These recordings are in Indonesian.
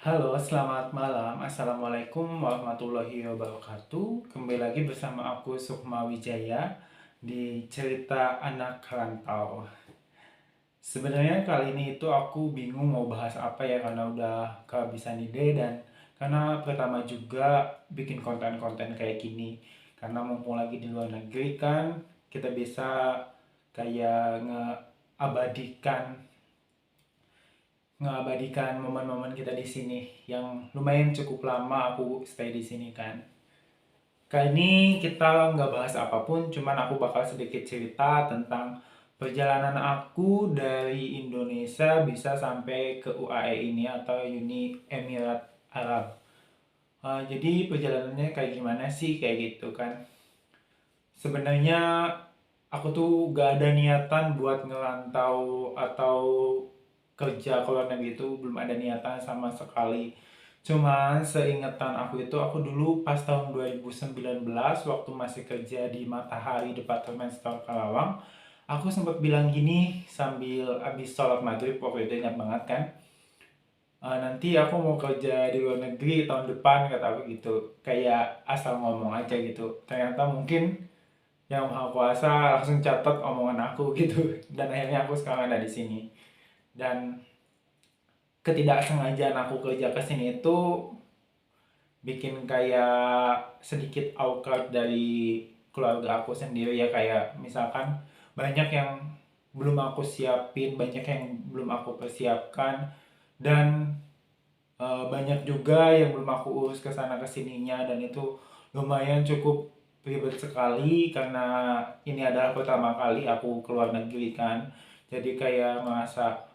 Halo, selamat malam. Assalamualaikum warahmatullahi wabarakatuh. Kembali lagi bersama aku Sukma Wijaya di cerita anak rantau. Sebenarnya kali ini itu aku bingung mau bahas apa ya karena udah kehabisan ide dan karena pertama juga bikin konten-konten kayak gini. Karena mumpung lagi di luar negeri kan kita bisa kayak ngeabadikan mengabadikan momen-momen kita di sini yang lumayan cukup lama aku stay di sini kan. Kali ini kita nggak bahas apapun, cuman aku bakal sedikit cerita tentang perjalanan aku dari Indonesia bisa sampai ke UAE ini atau Uni Emirat Arab. Jadi perjalanannya kayak gimana sih kayak gitu kan? Sebenarnya aku tuh gak ada niatan buat ngerantau atau kerja ke luar negeri itu belum ada niatan sama sekali. Cuman seingetan aku itu aku dulu pas tahun 2019 waktu masih kerja di Matahari Departemen Store Karawang, aku sempat bilang gini sambil abis sholat maghrib waktu itu ingat banget kan. Nanti aku mau kerja di luar negeri tahun depan kata aku gitu. Kayak asal ngomong aja gitu. Ternyata mungkin yang maha kuasa langsung catat omongan aku gitu dan akhirnya aku sekarang ada di sini dan ketidaksengajaan aku kerja ke sini itu bikin kayak sedikit awkward dari keluarga aku sendiri ya kayak misalkan banyak yang belum aku siapin banyak yang belum aku persiapkan dan banyak juga yang belum aku urus ke sana kesininya dan itu lumayan cukup ribet sekali karena ini adalah pertama kali aku keluar negeri kan jadi kayak merasa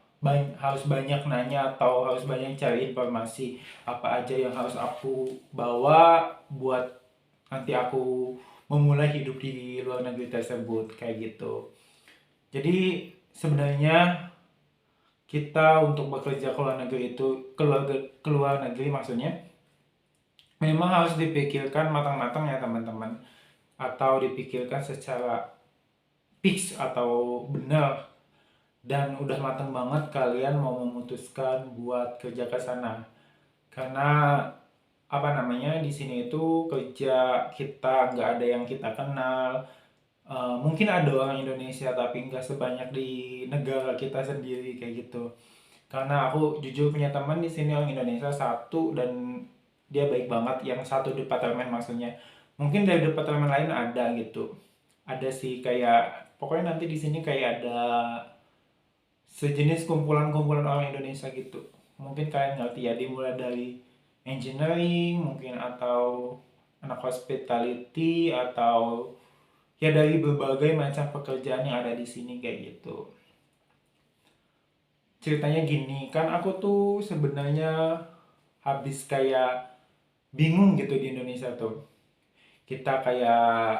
harus banyak nanya atau harus banyak cari informasi apa aja yang harus aku bawa buat nanti aku memulai hidup di luar negeri tersebut kayak gitu. Jadi sebenarnya kita untuk bekerja ke luar negeri itu keluar negeri maksudnya memang harus dipikirkan matang-matang ya teman-teman atau dipikirkan secara fix atau benar dan udah matang banget kalian mau memutuskan buat kerja ke sana karena apa namanya di sini itu kerja kita nggak ada yang kita kenal. Mungkin ada orang Indonesia tapi nggak sebanyak di negara kita sendiri kayak gitu. Karena aku jujur punya teman di sini orang Indonesia satu dan dia baik banget yang satu departemen maksudnya. Mungkin dari departemen lain ada gitu. Ada sih kayak pokoknya nanti di sini kayak ada sejenis kumpulan-kumpulan orang Indonesia gitu. Mungkin kalian ngerti ya dimulai dari engineering mungkin atau anak hospitality atau ya dari berbagai macam pekerjaan yang ada di sini kayak gitu. Ceritanya gini kan aku tuh sebenarnya habis kayak bingung gitu di Indonesia tuh kita kayak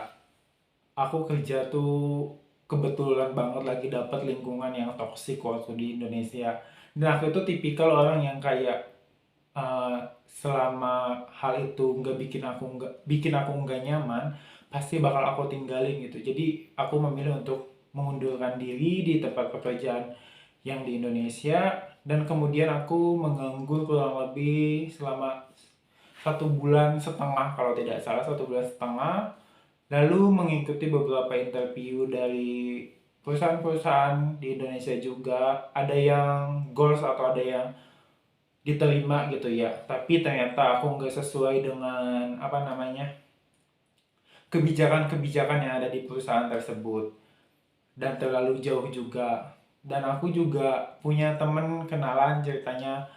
aku kerja tuh kebetulan banget lagi dapat lingkungan yang toksik waktu di Indonesia dan aku tuh tipikal orang yang kayak eh, selama hal itu nggak bikin aku nggak nyaman pasti bakal aku tinggalin gitu jadi aku memilih untuk mengundurkan diri di tempat pekerjaan yang di Indonesia dan kemudian aku menganggur kurang lebih selama 1 bulan setengah kalau tidak salah 1 bulan setengah lalu mengikuti beberapa interview dari perusahaan-perusahaan di Indonesia juga ada yang goals atau ada yang diterima gitu ya tapi ternyata aku nggak sesuai dengan apa namanya kebijakan-kebijakan yang ada di perusahaan tersebut dan terlalu jauh juga dan aku juga punya temen kenalan ceritanya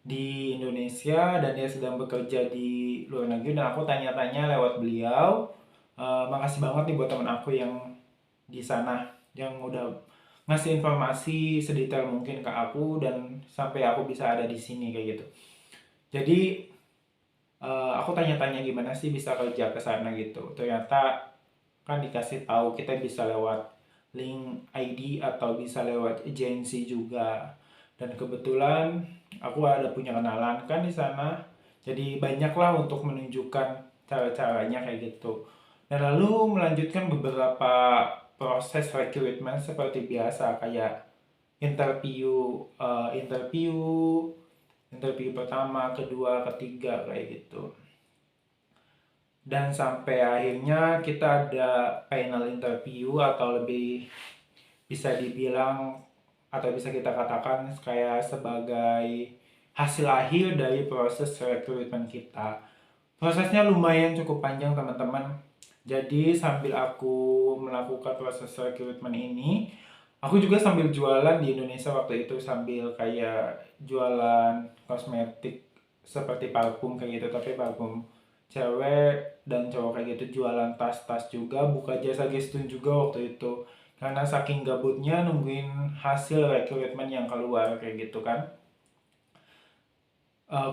di Indonesia dan dia sedang bekerja di luar negeri dan aku tanya-tanya lewat beliau. Makasih banget nih buat temen aku yang di sana yang udah ngasih informasi sedetail mungkin ke aku dan sampai aku bisa ada di sini kayak gitu. Jadi aku tanya-tanya gimana sih bisa kerja ke sana gitu. Ternyata kan dikasih tahu kita bisa lewat link ID atau bisa lewat agensi juga. Dan kebetulan aku ada punya kenalan kan di sana. Jadi banyaklah untuk menunjukkan cara-caranya kayak gitu. Dan lalu melanjutkan beberapa proses recruitment seperti biasa kayak interview interview pertama, kedua, ketiga kayak gitu. Dan sampai akhirnya kita ada final interview, atau lebih bisa dibilang atau bisa kita katakan kayak sebagai hasil akhir dari proses rekrutmen kita. Prosesnya lumayan cukup panjang teman-teman. Jadi sambil aku melakukan proses rekrutmen ini, aku juga sambil jualan di Indonesia waktu itu, sambil kayak jualan kosmetik seperti parfum kayak gitu, tapi parfum cewek dan cowok kayak gitu, jualan tas-tas juga, buka jasa gestun juga waktu itu. Karena saking gabutnya nungguin hasil rekrutmen yang keluar kayak gitu kan.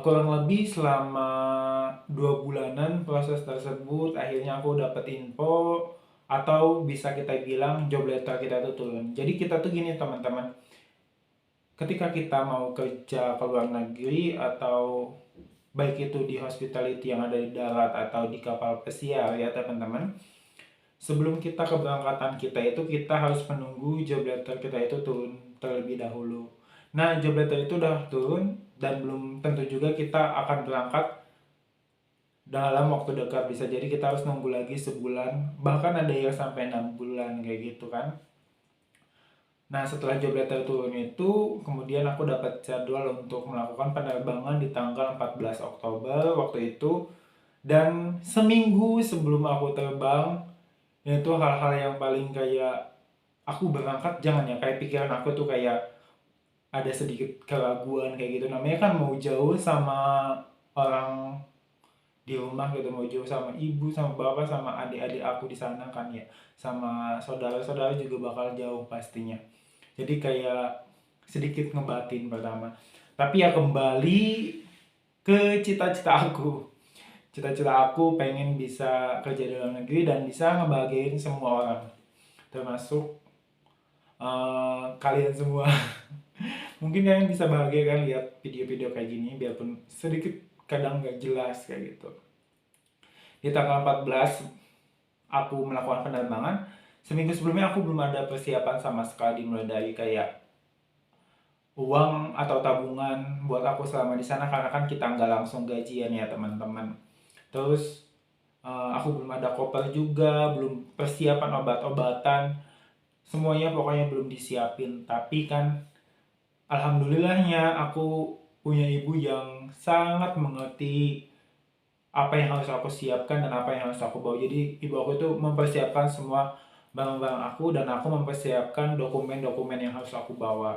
Kurang lebih selama 2 bulanan proses tersebut, akhirnya aku dapat info, atau bisa kita bilang job letter kita tuh turun. Jadi kita tuh gini teman-teman, ketika kita mau kerja ke luar negeri, atau baik itu di hospitality yang ada di darat atau di kapal pesiar ya teman-teman, sebelum kita keberangkatan kita itu kita harus menunggu job letter kita itu turun terlebih dahulu. Nah, job letter itu udah turun dan belum tentu juga kita akan berangkat dalam waktu dekat. Bisa jadi kita harus nunggu lagi sebulan, bahkan ada yang sampai 6 bulan kayak gitu kan. Nah, setelah job letter turun itu, kemudian aku dapat jadwal untuk melakukan penerbangan di tanggal 14 Oktober waktu itu. Dan seminggu sebelum aku terbang, itu hal-hal yang paling kayak aku berangkat, jangan ya, kayak pikiran aku tuh kayak ada sedikit keraguan kayak gitu. Namanya kan mau jauh sama orang di rumah gitu, mau jauh sama ibu, sama bapak, sama adik-adik aku di sana kan ya, sama saudara-saudara juga bakal jauh pastinya. Jadi kayak sedikit ngebatin pertama. Tapi ya kembali ke cita-cita aku. Cita-cita aku pengen bisa kerja di luar negeri dan bisa ngebahagiain semua orang, termasuk kalian semua. Mungkin kalian bisa bahagia kan lihat video-video kayak gini, biarpun sedikit kadang nggak jelas kayak gitu. Di tanggal 14 aku melakukan penerbangan. Seminggu sebelumnya aku belum ada persiapan sama sekali, mulai dari kayak uang atau tabungan buat aku selama di sana, karena kan kita nggak langsung gajian ya teman-teman. Terus aku belum ada koper juga, belum persiapan obat-obatan, semuanya pokoknya belum disiapin. Tapi kan alhamdulillahnya aku punya ibu yang sangat mengerti apa yang harus aku siapkan dan apa yang harus aku bawa. Jadi ibu aku tuh mempersiapkan semua barang-barang aku, dan aku mempersiapkan dokumen-dokumen yang harus aku bawa.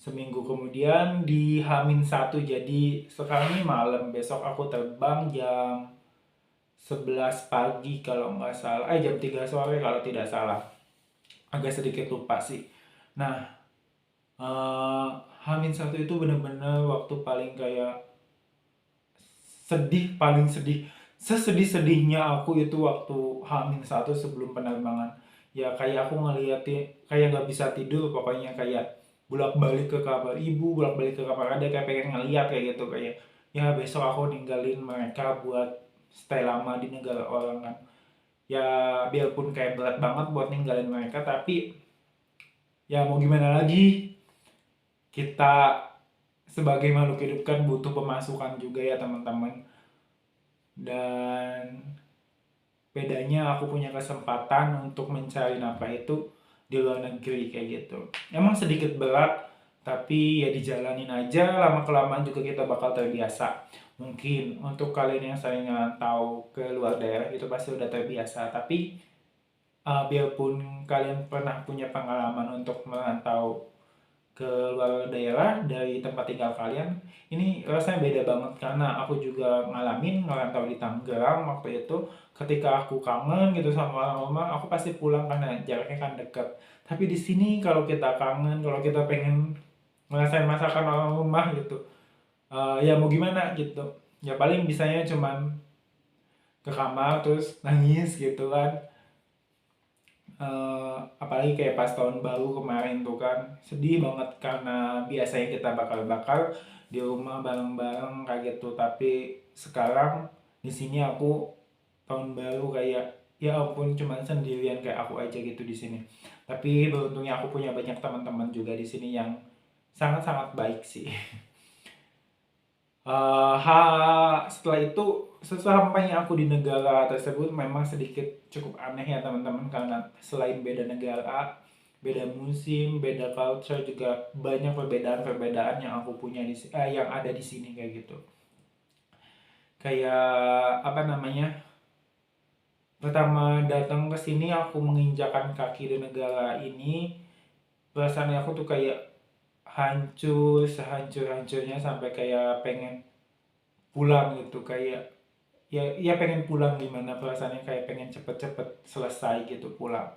Seminggu kemudian di H-1, jadi sekarang ini malam, besok aku terbang jam 11 pagi kalau nggak salah, jam 3 sore kalau tidak salah. Agak sedikit lupa sih. Nah, H-1 itu bener-bener waktu paling kayak sedih, paling sedih. Sesedih-sedihnya aku itu waktu H-1 sebelum penerbangan. Ya kayak aku ngeliatin, kayak nggak bisa tidur, pokoknya kayak bolak-balik ke kamar ibu, bolak-balik ke kamar adek, kayak pengen ngeliat kayak gitu, kayak ya besok aku ninggalin mereka buat stay lama di negara orang kan. Ya biarpun kayak berat banget buat ninggalin mereka, tapi ya mau gimana lagi, kita sebagai makhluk hidup kan butuh pemasukan juga ya teman-teman. Dan bedanya aku punya kesempatan untuk mencari nafkah itu di luar negeri kayak gitu. Emang sedikit berat, tapi ya dijalanin aja, lama kelamaan juga kita bakal terbiasa. Mungkin untuk kalian yang sering ngantau ke luar daerah itu pasti udah terbiasa, tapi biarpun kalian pernah punya pengalaman untuk merantau ke luar daerah dari tempat tinggal kalian, ini rasanya beda banget, karena aku juga ngalamin ngerantau di Tangerang waktu itu. Ketika aku kangen gitu sama orang rumah, aku pasti pulang karena jaraknya kan dekat. Tapi di sini kalau kita kangen, kalau kita pengen ngerasain masakan orang rumah gitu, ya mau gimana gitu, ya paling bisanya cuman ke kamar terus nangis gitu kan. Apalagi kayak pas tahun baru kemarin tuh kan sedih banget, karena biasanya kita bakar-bakar di rumah bareng-bareng kayak gitu. Tapi sekarang di sini aku tahun baru kayak ya ampun cuman sendirian, kayak aku aja gitu di sini. Tapi beruntungnya aku punya banyak teman-teman juga di sini yang sangat-sangat baik sih. Setelah itu, sesampainya aku di negara tersebut memang sedikit cukup aneh ya teman-teman, karena selain beda negara, beda musim, beda culture, juga banyak perbedaan-perbedaan yang aku punya yang ada di sini kayak gitu. Kayak apa namanya? Pertama datang ke sini aku menginjakan kaki di negara ini, perasaan aku tuh kayak hancur, sehancur-hancurnya sampai kayak pengen pulang gitu, kayak ya pengen pulang, gimana perasaannya, kayak pengen cepet-cepet selesai gitu pulang.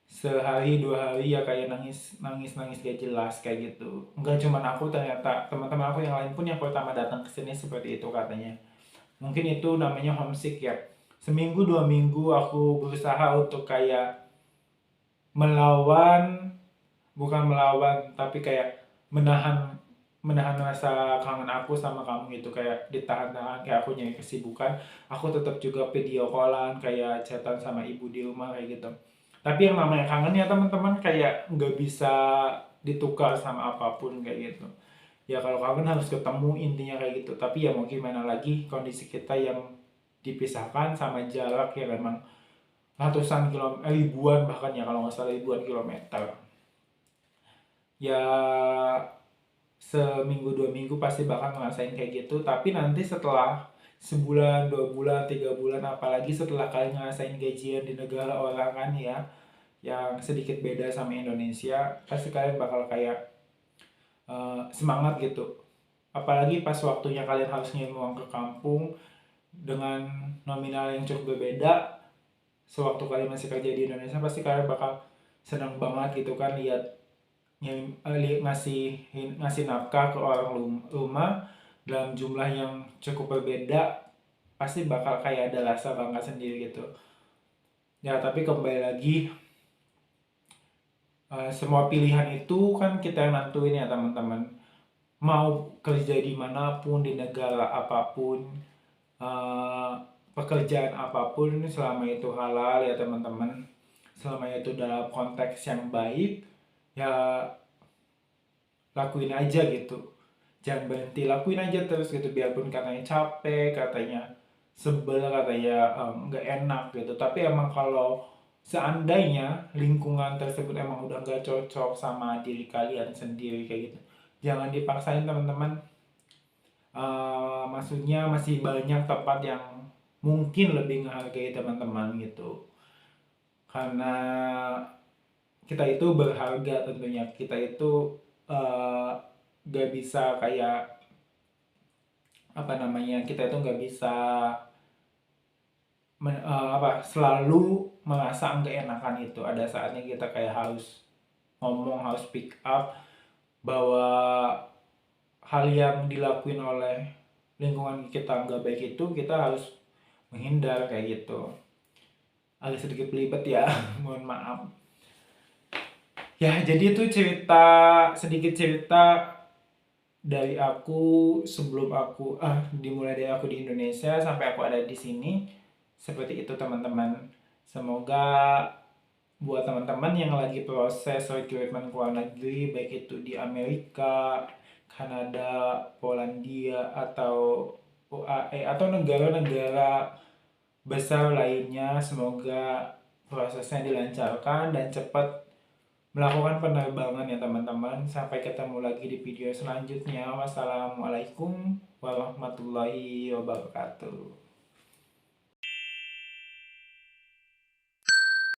Sehari dua hari ya kayak nangis nangis nangis gak jelas kayak gitu. Enggak cuman aku, ternyata teman-teman aku yang lain pun yang pertama datang ke sini seperti itu katanya. Mungkin itu namanya homesick ya. Seminggu dua minggu aku berusaha untuk kayak melawan, bukan melawan tapi kayak menahan menahan rasa kangen aku sama kamu gitu, kayak ditahan-tahan, kayak aku nyari kesibukan, aku tetap juga video callan, kayak chatan sama ibu di rumah kayak gitu. Tapi yang namanya kangen ya teman-teman, kayak nggak bisa ditukar sama apapun kayak gitu. Ya kalau kangen harus ketemu, intinya kayak gitu. Tapi ya mau gimana lagi, kondisi kita yang dipisahkan sama jarak yang memang ratusan kilometer, ribuan bahkan ya, kalau nggak salah ribuan kilometer. Ya seminggu dua minggu pasti bakal ngerasain kayak gitu, tapi nanti setelah sebulan dua bulan tiga bulan, apalagi setelah kalian ngerasain gajian di negara orang kan ya, yang sedikit beda sama Indonesia, pasti kalian bakal kayak semangat gitu. Apalagi pas waktunya kalian harus ngirim uang ke kampung dengan nominal yang cukup berbeda, sewaktu kalian masih kerja di Indonesia, pasti kalian bakal senang banget gitu kan, lihat ngasih ngasih nafkah ke orang rumah dalam jumlah yang cukup berbeda, pasti bakal kayak ada rasa bangga sendiri gitu. Ya tapi kembali lagi, semua pilihan itu kan kita yang nentuin ya teman-teman. Mau kerja di manapun, di negara apapun, eh, pekerjaan apapun, selama itu halal ya teman-teman, selama itu dalam konteks yang baik, ya lakuin aja gitu. Jangan berhenti, lakuin aja terus gitu, biarpun katanya capek, katanya sebel, katanya nggak enak gitu. Tapi emang kalau seandainya lingkungan tersebut emang udah nggak cocok sama diri kalian sendiri kayak gitu, jangan dipaksain teman-teman. Maksudnya masih banyak tempat yang mungkin lebih menghargai teman-teman gitu, karena kita itu berharga tentunya. Kita itu uh, gak bisa kayak apa namanya, kita itu nggak bisa selalu merasa nggak enakan itu. Ada saatnya kita kayak harus ngomong, harus speak up bahwa hal yang dilakuin oleh lingkungan kita nggak baik, itu kita harus menghindar kayak gitu. Agak sedikit belibet ya, mohon maaf. Ya jadi itu sedikit cerita dari aku sebelum aku dimulai dari aku di Indonesia sampai aku ada di sini. Seperti itu teman-teman. Semoga buat teman-teman yang lagi proses recruitment ke luar negeri, baik itu di Amerika, Kanada, Polandia, atau UAE, atau negara-negara besar lainnya, semoga prosesnya dilancarkan dan cepat melakukan penerbangan ya teman-teman. Sampai ketemu lagi di video selanjutnya. Wassalamualaikum warahmatullahi wabarakatuh.